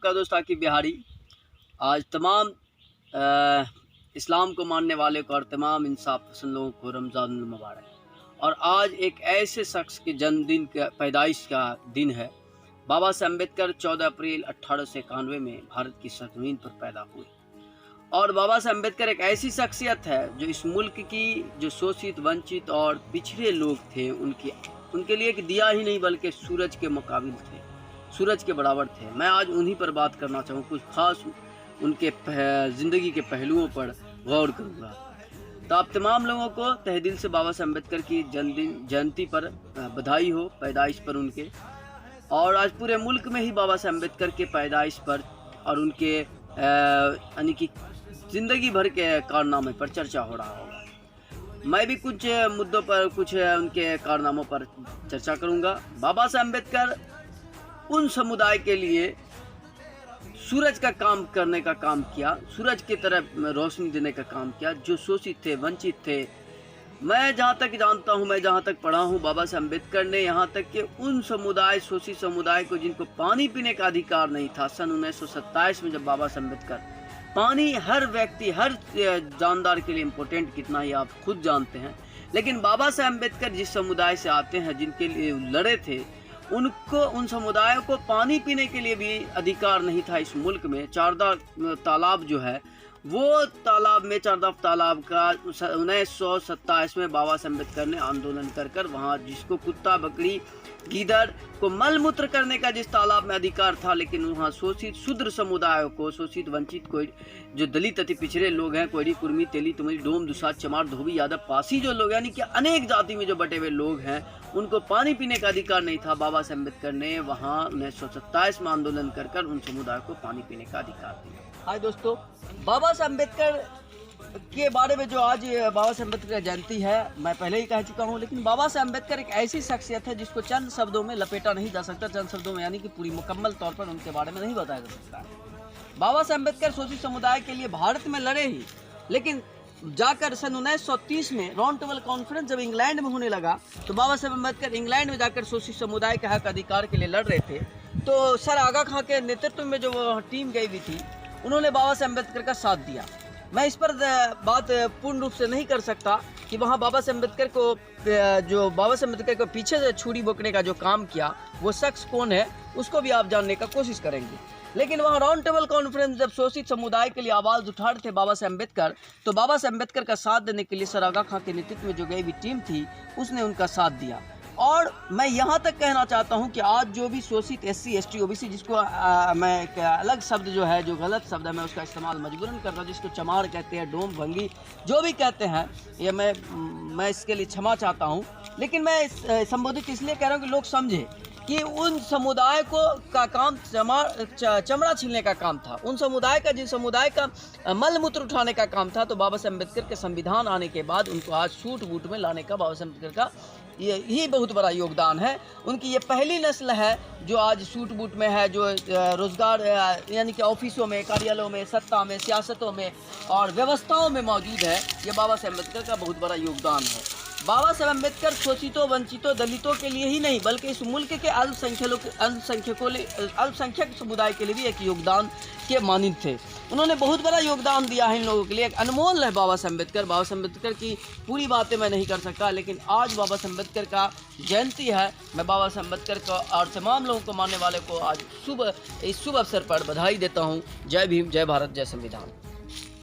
आपका दोस्त आकिब बिहारी। आज तमाम इस्लाम को मानने वाले को और तमाम इंसाफ पसंद लोगों को रमज़ानुल मुबारक। और आज एक ऐसे शख्स के जन्मदिन का पैदाइश का दिन है। बाबा साहब अम्बेडकर 14 अप्रैल 1891 में भारत की सरजमीन पर पैदा हुए। और बाबा साहब अम्बेडकर एक ऐसी शख्सियत है जो इस मुल्क की जो शोषित, वंचित और पिछड़े लोग थे उनके लिए एक दिया ही नहीं बल्कि सूरज के मुकाबिल थे, सूरज के बराबर थे। मैं आज उन्हीं पर बात करना चाहूँ, कुछ खास उनके ज़िंदगी के पहलुओं पर गौर करूँगा। तो आप तमाम लोगों को तहे दिल से बाबा साहब अम्बेडकर की जयंती पर बधाई हो, पैदाइश पर उनके। और आज पूरे मुल्क में ही बाबा साहब अम्बेडकर के पैदाइश पर और उनके यानी कि ज़िंदगी भर के कारनामे पर चर्चा हो रहा होगा। मैं भी कुछ मुद्दों पर, कुछ उनके कारनामों पर चर्चा करूँगा। बाबा साहब अम्बेडकर उन समुदाय के लिए सूरज का काम करने का काम किया, सूरज की तरह रोशनी देने का काम किया, जो शोषित थे, वंचित थे। मैं जहाँ तक जानता हूँ, मैं जहाँ तक पढ़ा हूँ, बाबा साहब अम्बेडकर ने यहाँ तक कि उन समुदाय, शोषित समुदाय को जिनको पानी पीने का अधिकार नहीं था, सन 1927 में जब बाबा साहब अम्बेडकर, पानी हर व्यक्ति, हर जानदार के लिए इम्पोर्टेंट कितना ही आप खुद जानते हैं, लेकिन बाबा साहब अम्बेडकर जिस समुदाय से आते हैं, जिनके लिए लड़े थे, उनको, उन समुदायों को पानी पीने के लिए भी अधिकार नहीं था। इस मुल्क में चारदा तालाब जो है, वो तालाब में, चारदा तालाब का 1927 में बाबा साहब अम्बेडकर ने आंदोलन कर वहाँ जिसको कुत्ता, बकरी, गीदड़ को मलमूत्र करने का जिस तालाब में अधिकार था, लेकिन वहाँ शोषित शूद्र समुदायों को, शोषित वंचित को, जो दलित अति पिछड़े लोग हैं, कोयरी, कुर्मी, तेली, तुमरी, डोम, दुसाध, चमार, धोबी, यादव, पासी जो लोग, यानी कि अनेक जाति में जो बटे हुए लोग हैं, उनको पानी पीने का अधिकार नहीं था। बाबा साहब अम्बेडकर ने वहाँ 1927 में आंदोलन कर उन समुदाय को पानी पीने का अधिकार दिया। हाय दोस्तों, बाबा साहब अम्बेडकर के बारे में जो आज बाबा साहब अम्बेडकर की जयंती है, मैं पहले ही कह चुका हूं, लेकिन बाबा साहब अम्बेडकर एक ऐसी शख्सियत है जिसको चंद शब्दों में लपेटा नहीं जा सकता, चंद शब्दों में यानी कि पूरी मुकम्मल तौर पर उनके बारे में नहीं बताया जा सकता। बाबा साहब अम्बेडकर शोषित समुदाय के लिए भारत में लड़े ही, लेकिन जाकर सन 1930 में राउंड टेबल कॉन्फ्रेंस जब इंग्लैंड में होने लगा, तो बाबा साहब अम्बेडकर इंग्लैंड में जाकर शोषित समुदाय के हक अधिकार के लिए लड़ रहे थे। तो सर आगा खां के नेतृत्व में जो टीम गई हुई थी, उन्होंने बाबा साहब अम्बेडकर का साथ दिया। मैं इस पर बात पूर्ण रूप से नहीं कर सकता कि वहाँ बाबा साहब अम्बेडकर को, जो बाबा साहब अम्बेडकर को पीछे से छुरी भोंकने का जो काम किया, वो शख्स कौन है, उसको भी आप जानने का कोशिश करेंगे। लेकिन वहाँ राउंड टेबल कॉन्फ्रेंस जब शोषित समुदाय के लिए आवाज़ उठा रहे थे बाबा साहब अम्बेडकर, तो बाबा साहब अम्बेडकर का साथ देने के लिए सर आगा खां के नेतृत्व में जो गई हुई टीम थी, उसने उनका साथ दिया। और मैं यहाँ तक कहना चाहता हूँ कि आज जो भी शोषित SC, ST, OBC, जिसको मैं एक अलग शब्द जो है, जो गलत शब्द है, मैं उसका इस्तेमाल मजबूरन कर रहा हूँ, जिसको चमार कहते हैं, डोम, भंगी, जो भी कहते हैं, ये मैं इसके लिए क्षमा चाहता हूँ। लेकिन मैं संबोधित इसलिए कह रहा हूँ कि लोग समझे कि उन समुदाय को का काम चमड़ा छीलने का काम था, उन समुदाय का, जिन समुदाय का मलमूत्र उठाने का काम था। तो बाबा साहब अम्बेडकर के संविधान आने के बाद उनको आज सूट बूट में लाने का बाबा साहब अम्बेडकर का यही बहुत बड़ा योगदान है। उनकी ये पहली नस्ल है जो आज सूट बूट में है, जो रोज़गार यानी कि ऑफिसों में, कार्यालयों में, सत्ता में, सियासतों में और व्यवस्थाओं में मौजूद है। ये बाबा साहब अम्बेडकर का बहुत बड़ा योगदान है। बाबा साहब अम्बेडकर शोषितों, वंचितों, दलितों के लिए ही नहीं, बल्कि इस मुल्क के अल्पसंख्यक समुदाय के लिए भी एक योगदान के मानिंद थे। उन्होंने बहुत बड़ा योगदान दिया है इन लोगों के लिए, एक अनमोल है बाबा साहब अम्बेडकर। बाबा साहब अम्बेडकर की पूरी बातें मैं नहीं कर सकता, लेकिन आज बाबा साहब अम्बेडकर का जयंती है। मैं बाबा साहब अम्बेडकर को और तमाम लोगों को मानने वाले को आज इस शुभ अवसर पर बधाई देता हूँ। जय भीम, जय भारत, जय संविधान।